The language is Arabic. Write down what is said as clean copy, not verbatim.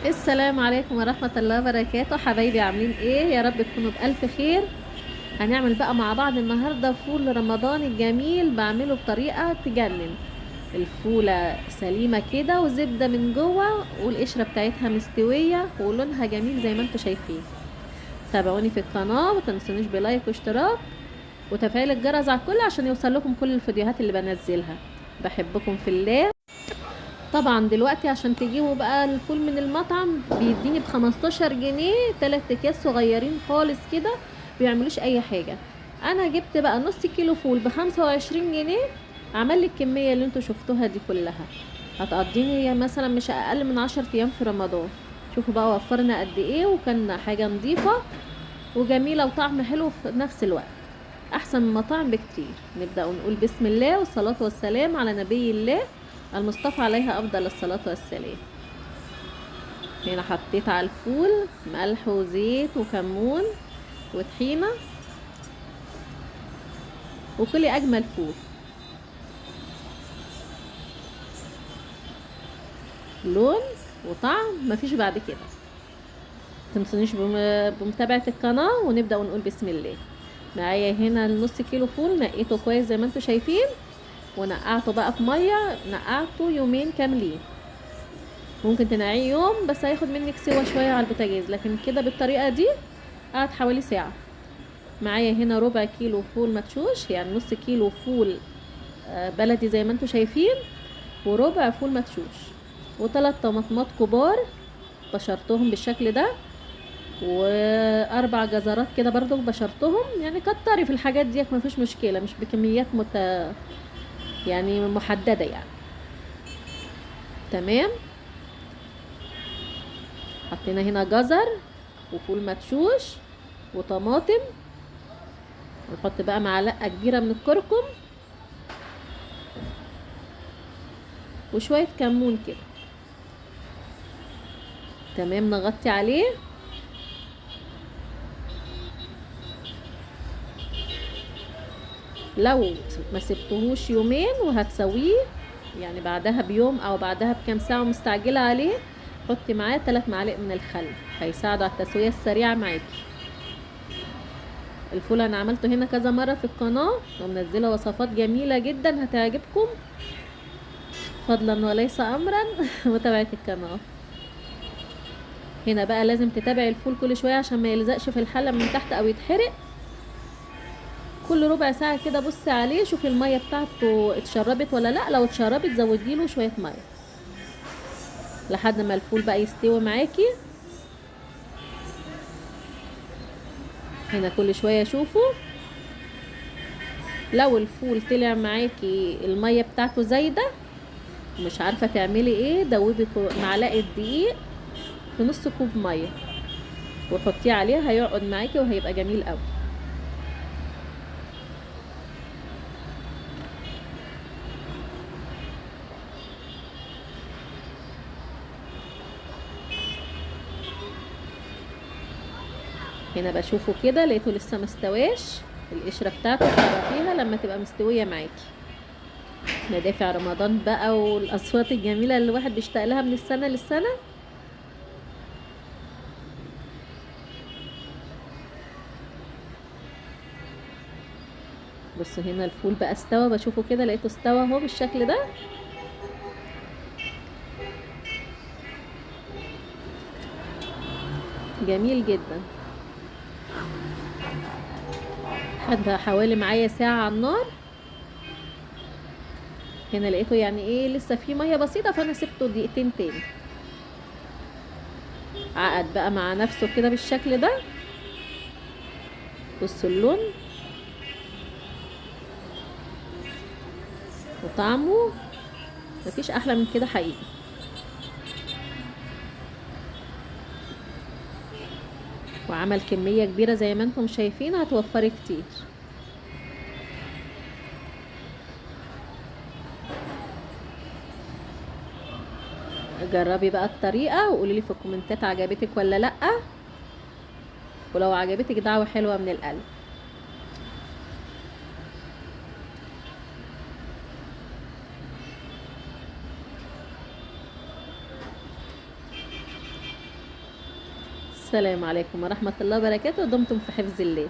السلام عليكم ورحمة الله وبركاته. حبايبي عاملين ايه؟ يا رب تكونوا بألف خير. هنعمل بقى مع بعض النهاردة فول رمضان الجميل، بعمله بطريقة تجنن. الفولة سليمة كده وزبدة من جوه، والقشرة بتاعتها مستوية ولونها جميل زي ما انتوا شايفين. تابعوني في القناة ومتنسونيش بلايك واشتراك وتفعيل الجرس على الكل عشان يوصل لكم كل الفيديوهات اللي بنزلها. بحبكم في الله. طبعا دلوقتي عشان تجيبوا بقى الفول من المطعم بيديني ب15 جنيه 3 اكياس صغيرين خالص كده، بيعملوش اي حاجة. انا جبت بقى نص كيلو فول ب25 جنيه، عمل لي الكمية اللي انتوا شفتوها دي كلها. هتقضيني مثلا مش اقل من 10 ايام في رمضان. شوفوا بقى وفرنا قد ايه، وكان حاجة نظيفة وجميلة وطعم حلو في نفس الوقت، احسن من المطاعم بكتير. نبدأ ونقول بسم الله والصلاة والسلام على نبي الله المصطفى عليها افضل الصلاة والسلام. هنا حطيت على الفول ملح وزيت وكمون وطحينة، وكلي اجمل فول. لون وطعم مفيش بعد كده. متنسونيش بمتابعة القناة، ونبدأ ونقول بسم الله. معايا هنا النص كيلو فول، نقيته كويس زي ما انتوا شايفين، ونقعته بقى في مية، نقعته يومين كاملين. ممكن تنقعيه يوم بس هياخد منك سوا شوية على البوتاجاز، لكن كده بالطريقة دي قعد حوالي ساعة. معايا هنا ربع كيلو فول مدشوش، يعني نص كيلو فول بلدي زي ما انتوا شايفين، وربع فول مدشوش، وثلاث طماطمات كبار بشرتهم بالشكل ده، واربع جزرات كده برضو بشرتهم. يعني كتري في الحاجات دي مفيش مشكلة، مش بكميات يعني محددة يعني. تمام. حطينا هنا جزر وفول مدشوش وطماطم، ونحط بقى معلقة كبيرة من الكركم وشوية كمون كده. تمام. نغطي عليه. لو ما سبتهوش يومين وهتسويه، يعني بعدها بيوم او بعدها بكام ساعة ومستعجلة عليه، حطي معاه 3 معالق من الخل، هيساعدوا على التسوية السريعة معاكي. الفول انا عملته هنا كذا مرة في القناة، ومنزلة وصفات جميلة جدا هتعجبكم، فضلا وليس امرا. متابعة القناة. هنا بقى لازم تتابعي الفول كل شوية عشان ما يلزقش في الحلة من تحت او يتحرق. كل ربع ساعة كده بصي عليه، شوفي المية بتاعته اتشربت ولا لا. لو اتشربت زودي له شوية مية لحد ما الفول بقى يستوي معاكي. هنا كل شوية شوفوا، لو الفول طلع معاكي المية بتاعته زايدة ومش عارفة تعملي ايه، دوبي معلقة دقيق في نص كوب مية وحطيه عليه، هيقعد معاكي وهيبقى جميل قوي. هنا بشوفه كده لقيته لسه مستواش، القشرة بتاعته تعرفيها لما تبقى مستوية معاكي. مدافع رمضان بقى والاصوات الجميلة اللي الواحد بيشتاق لها من السنة للسنة. بصوا هنا الفول بقى استوى، بشوفه كده لقيته استوى اهو بالشكل ده. جميل جدا. خد حوالي معايا ساعة على النار. هنا لقيته يعني ايه لسه فيه مية بسيطة، فانا سبته دقيقتين تاني. عقد بقى مع نفسه كده بالشكل ده. بصوا اللون وطعمه، مفيش احلى من كده حقيقي. وعمل كمية كبيرة زي ما انتم شايفين، هتوفري كتير. جربي بقى الطريقة وقولي لي في الكومنتات عجبتك ولا لأ، ولو عجبتك دعوة حلوة من القلب. السلام عليكم ورحمة الله وبركاته، دمتم في حفظ الله.